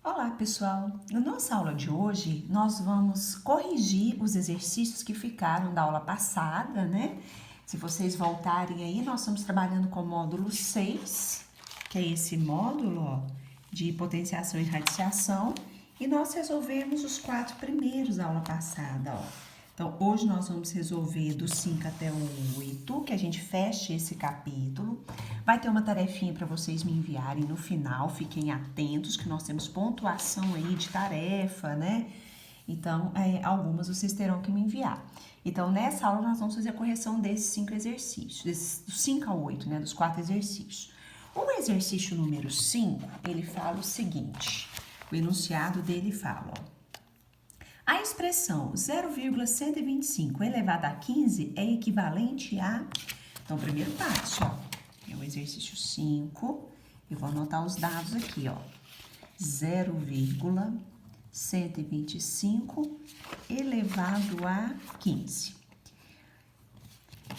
Olá, pessoal! Na nossa aula de hoje, nós vamos corrigir os exercícios que ficaram da aula passada, né? Se vocês voltarem aí, nós estamos trabalhando com o módulo 6, que é esse módulo, ó, de potenciação e radiação, e nós resolvemos os 4 primeiros da aula passada, ó. Então, hoje nós vamos resolver do 5 até o 8, que a gente feche esse capítulo. Vai ter uma tarefinha para vocês me enviarem no final, fiquem atentos que nós temos pontuação aí de tarefa, né? Então, algumas vocês terão que me enviar. Então, nessa aula nós vamos fazer a correção desses 5 exercícios, dos 5 ao 8, né? Dos 4 exercícios. O exercício número 5, ele fala o seguinte, o enunciado dele fala, ó. A expressão 0,125 elevado a 15 é equivalente a... Então, primeiro passo, ó, é o exercício 5, eu vou anotar os dados aqui, ó. 0,125 elevado a 15.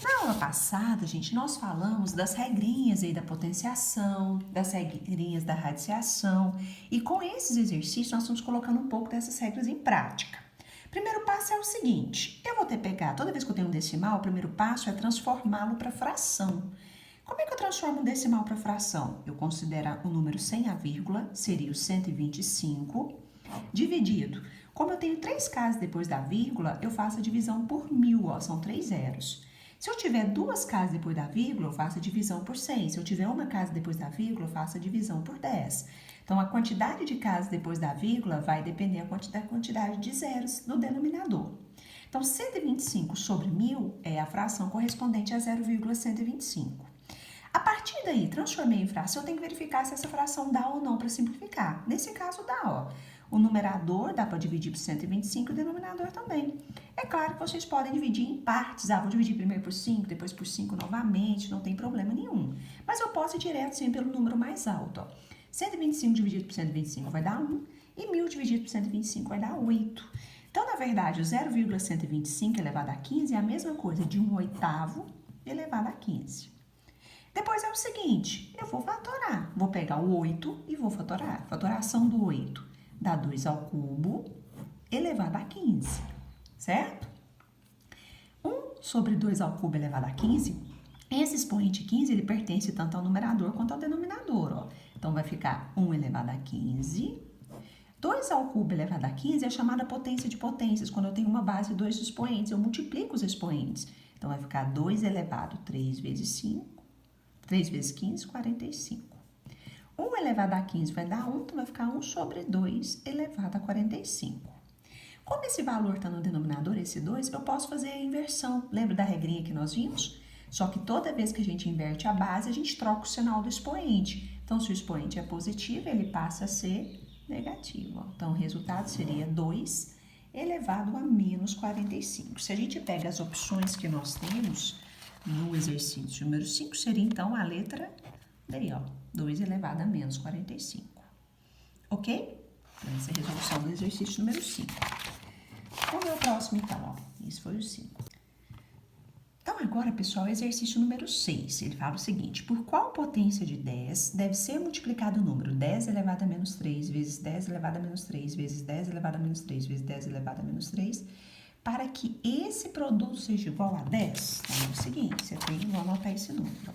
Na aula passada, gente, nós falamos das regrinhas aí da potenciação, das regrinhas da radiação, e com esses exercícios nós estamos colocando um pouco dessas regras em prática. Primeiro passo é o seguinte, eu vou ter que pegar, toda vez que eu tenho um decimal, o primeiro passo é transformá-lo para fração. Como é que eu transformo um decimal para fração? Eu considero o número sem a vírgula, seria o 125, dividido. Como eu tenho 3 casas depois da vírgula, eu faço a divisão por 1000, ó, são 3 zeros. Se eu tiver 2 casas depois da vírgula, eu faço a divisão por 100. Se eu tiver uma casa depois da vírgula, eu faço a divisão por 10. Então, a quantidade de casas depois da vírgula vai depender da quantidade de zeros no denominador. Então, 125 sobre 1000 é a fração correspondente a 0,125. A partir daí, transformei em fração, eu tenho que verificar se essa fração dá ou não para simplificar. Nesse caso, dá, ó. O numerador dá para dividir por 125 e o denominador também. É claro que vocês podem dividir em partes. Vou dividir primeiro por 5, depois por 5 novamente, não tem problema nenhum. Mas eu posso ir direto sempre pelo número mais alto, ó. 125 dividido por 125 vai dar 1 e 1000 dividido por 125 vai dar 8. Então, na verdade, o 0,125 elevado a 15 é a mesma coisa de 1/8 elevado a 15. Depois é o seguinte, eu vou fatorar. Vou pegar o 8 e vou fatorar. Fatoração do 8 dá 2 ao cubo elevado a 15, certo? 1 sobre 2 ao cubo elevado a 15, esse expoente 15, ele pertence tanto ao numerador quanto ao denominador, ó. Então, vai ficar 1 elevado a 15. 2 ao cubo elevado a 15 é a chamada potência de potências. Quando eu tenho uma base e 2 expoentes, eu multiplico os expoentes. Então, vai ficar 2 elevado a 3 vezes 5. 3 vezes 15, 45. 1 elevado a 15 vai dar 1, então vai ficar 1 sobre 2 elevado a 45. Como esse valor está no denominador, esse 2, eu posso fazer a inversão. Lembra da regrinha que nós vimos? Só que toda vez que a gente inverte a base, a gente troca o sinal do expoente. Então, se o expoente é positivo, ele passa a ser negativo. Ó. Então, o resultado seria 2 elevado a menos 45. Se a gente pega as opções que nós temos no exercício número 5, seria então a letra D, ó, 2 elevado a menos 45. Ok? Então, essa é a resolução do exercício número 5. Vamos ver o próximo então, ó. Esse foi o 5. Então, agora, pessoal, exercício número 6. Ele fala o seguinte, por qual potência de 10 deve ser multiplicado o número 10 elevado a menos 3 vezes 10 elevado a menos 3 vezes 10 elevado a menos 3 vezes 10 elevado a menos 3 para que esse produto seja igual a 10? Então, é o seguinte, você tem que anotar esse número, ó.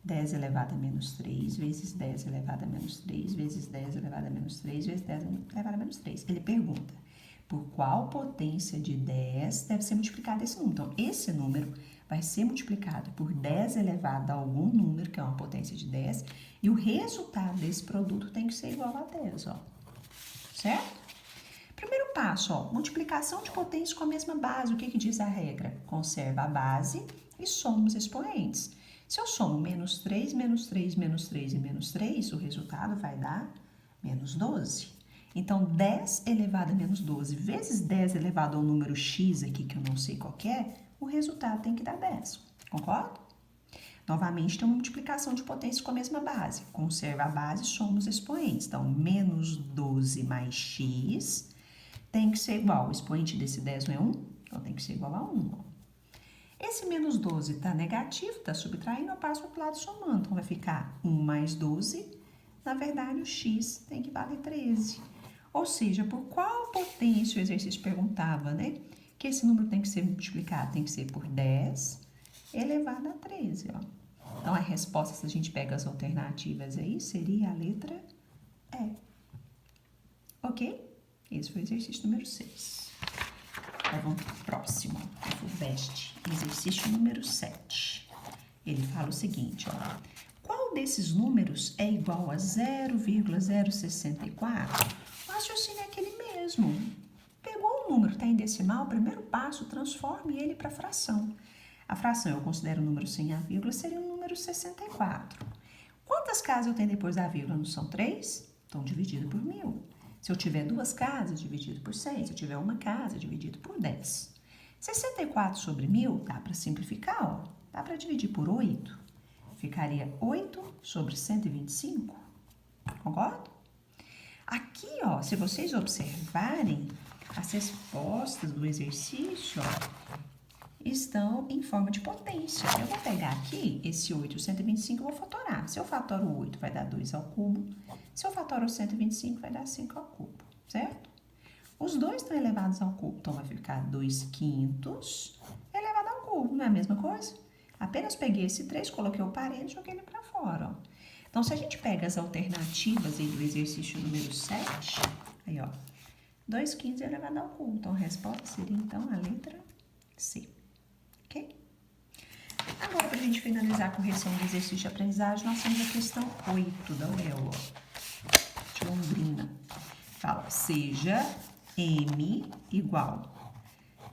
10 elevado a menos 3 vezes 10 elevado a menos 3 vezes 10 elevado a menos 3 vezes 10 elevado a menos 3. Ele pergunta, por qual potência de 10 deve ser multiplicado esse número? Então, esse número vai ser multiplicado por 10 elevado a algum número, que é uma potência de 10, e o resultado desse produto tem que ser igual a 10, ó. Certo? Primeiro passo, ó, multiplicação de potências com a mesma base. O que diz a regra? Conserva a base e soma os expoentes. Se eu somo menos 3, menos 3, menos 3 e menos 3, o resultado vai dar menos 12. Então, 10 elevado a menos 12 vezes 10 elevado ao número x aqui, que eu não sei qual que é, o resultado tem que dar 10. Concorda? Novamente, tem uma multiplicação de potências com a mesma base. Conserva a base e soma os expoentes. Então, menos 12 mais x tem que ser igual. O expoente desse 10 não é 1? Então, tem que ser igual a 1. Ó. Esse menos 12 está negativo, está subtraindo, eu passo para o lado somando. Então, vai ficar 1 mais 12. Na verdade, o x tem que valer 13. Ou seja, por qual potência o exercício perguntava, né? Que esse número tem que ser multiplicado, tem que ser por 10 elevado a 13, ó. Então, a resposta, se a gente pega as alternativas aí, seria a letra E. Ok? Esse foi o exercício número 6. Agora vamos para o próximo. O VEST, exercício número 7. Ele fala o seguinte, ó. Qual desses números é igual a 0,064? O raciocínio é aquele mesmo. Pegou o número, está em decimal, primeiro passo, transforme ele para fração. A fração, eu considero o número sem a vírgula, seria o número 64. Quantas casas eu tenho depois da vírgula? Não são 3? Então, dividido por 1.000. Se eu tiver 2 casas, dividido por 6. Se eu tiver 1 casa, dividido por 10. 64 sobre 1.000, dá para simplificar, ó. Dá para dividir por 8. Ficaria 8 sobre 125. Concorda? Aqui, ó, se vocês observarem, as respostas do exercício, ó, estão em forma de potência. Eu vou pegar aqui esse 8 e o 125 e vou fatorar. Se eu fatoro o 8, vai dar 2 ao cubo. Se eu fatoro o 125, vai dar 5 ao cubo, certo? Os dois estão elevados ao cubo, então vai ficar 2 quintos elevado ao cubo, não é a mesma coisa? Apenas peguei esse 3, coloquei o parente e joguei ele para fora, ó. Então, se a gente pega as alternativas aí do exercício número 7, aí, ó, 2 quintos elevado ao cubo. Então, a resposta seria, então, a letra C. Ok? Agora, para a gente finalizar a correção do exercício de aprendizagem, nós temos a questão 8 da UEL, ó, de Londrina. Fala, seja M igual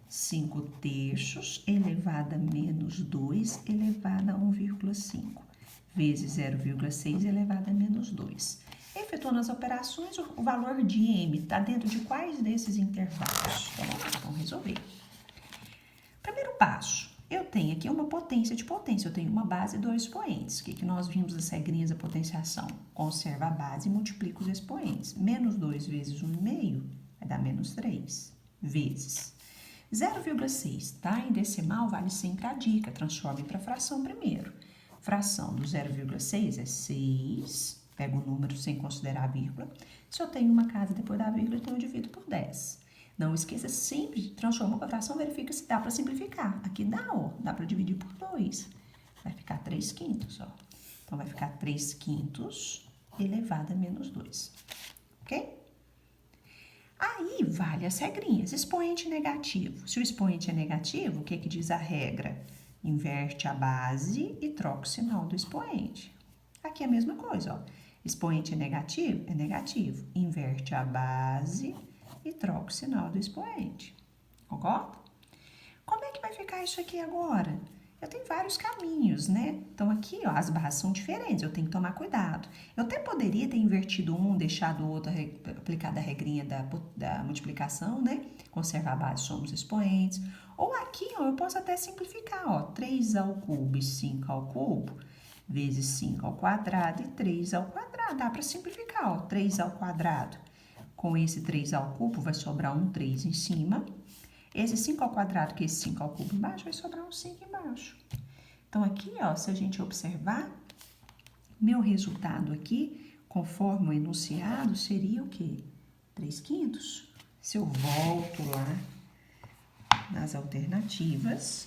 5 terços elevado a menos 2 elevado a 1,5 vezes 0,6 elevado a menos 2. Efetuando as operações, o valor de M está dentro de quais desses intervalos? Então, vamos resolver. Primeiro passo, eu tenho aqui uma potência de potência, eu tenho uma base e 2 expoentes. O que nós vimos das regrinhas da potenciação? Conserva a base e multiplica os expoentes. Menos 2 vezes 1,5 vai dar menos 3, vezes 0,6, tá? Em decimal vale sempre a dica, transforme para fração primeiro. Fração do 0,6 é 6, pego o número sem considerar a vírgula. Se eu tenho uma casa depois da vírgula, então eu divido por 10. Não esqueça sempre, transforma para fração, verifica se dá para simplificar. Aqui dá, ó, dá para dividir por 2. Vai ficar 3 quintos, ó. Então, vai ficar 3 quintos elevado a menos 2, ok? Aí, vale as regrinhas. Expoente negativo. Se o expoente é negativo, o que diz a regra? Inverte a base e troca o sinal do expoente. Aqui é a mesma coisa, ó. Expoente é negativo. Inverte a base e troca o sinal do expoente. Concorda? Como é que vai ficar isso aqui agora? Eu tenho vários caminhos, né? Então, aqui, ó, as barras são diferentes, eu tenho que tomar cuidado. Eu até poderia ter invertido um, deixado o outro, aplicado a regrinha da multiplicação, né? Conservar a base, somos expoentes. Ou aqui, ó, eu posso até simplificar, ó, 3 ao cubo e 5 ao cubo, vezes 5 ao quadrado e 3 ao quadrado. Dá para simplificar, ó, 3 ao quadrado. Com esse 3 ao cubo, vai sobrar um 3 em cima. Esse 5 ao quadrado, que esse 5 ao cubo embaixo, vai sobrar um 5 embaixo. Então, aqui, ó, se a gente observar, meu resultado aqui, conforme o enunciado, seria o quê? 3 quintos. Se eu volto lá nas alternativas,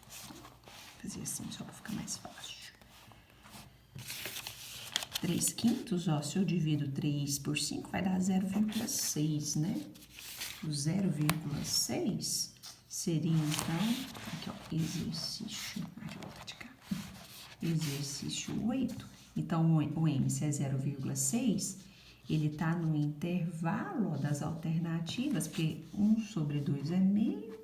vou fazer assim só para ficar mais fácil. 3 quintos, ó, se eu divido 3 por 5, vai dar 0,6, né? O 0,6 seria, então, aqui, ó, exercício, deixa eu voltar de cá, exercício 8. Então, o M, se é 0,6, ele tá no intervalo, ó, das alternativas, porque 1 sobre 2 é meio,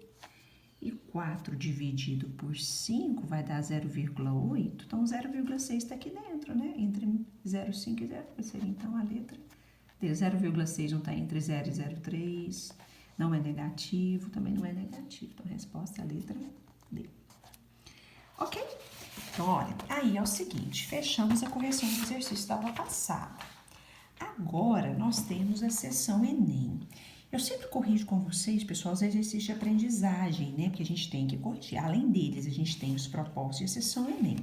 e 4 dividido por 5 vai dar 0,8. Então, 0,6 está aqui dentro, né? Entre 0,5 e 0. Seria, então, a letra D. 0,6 não está entre 0 e 0,3. Não é negativo, também não é negativo. Então, a resposta é a letra D. Ok? Então, olha, aí é o seguinte. Fechamos a correção do exercício da aula passada. Agora, nós temos a seção Enem. Eu sempre corrijo com vocês, pessoal, os exercícios de aprendizagem, né? Porque a gente tem que corrigir. Além deles, a gente tem os propostos e a seção Enem.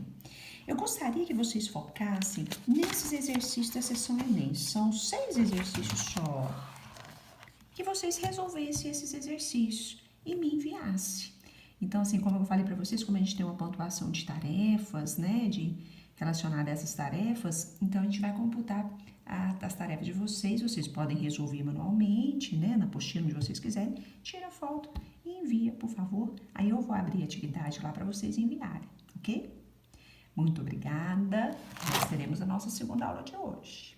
Eu gostaria que vocês focassem nesses exercícios da sessão Enem. São 6 exercícios só. Que vocês resolvessem esses exercícios e me enviassem. Então, assim, como eu falei para vocês, como a gente tem uma pontuação de tarefas, né, relacionada a essas tarefas, então a gente vai computar as tarefas de vocês. Vocês podem resolver manualmente, né, na apostila onde vocês quiserem. Tira foto e envia, por favor. Aí eu vou abrir a atividade lá para vocês enviarem, ok? Muito obrigada. Nós teremos a nossa segunda aula de hoje.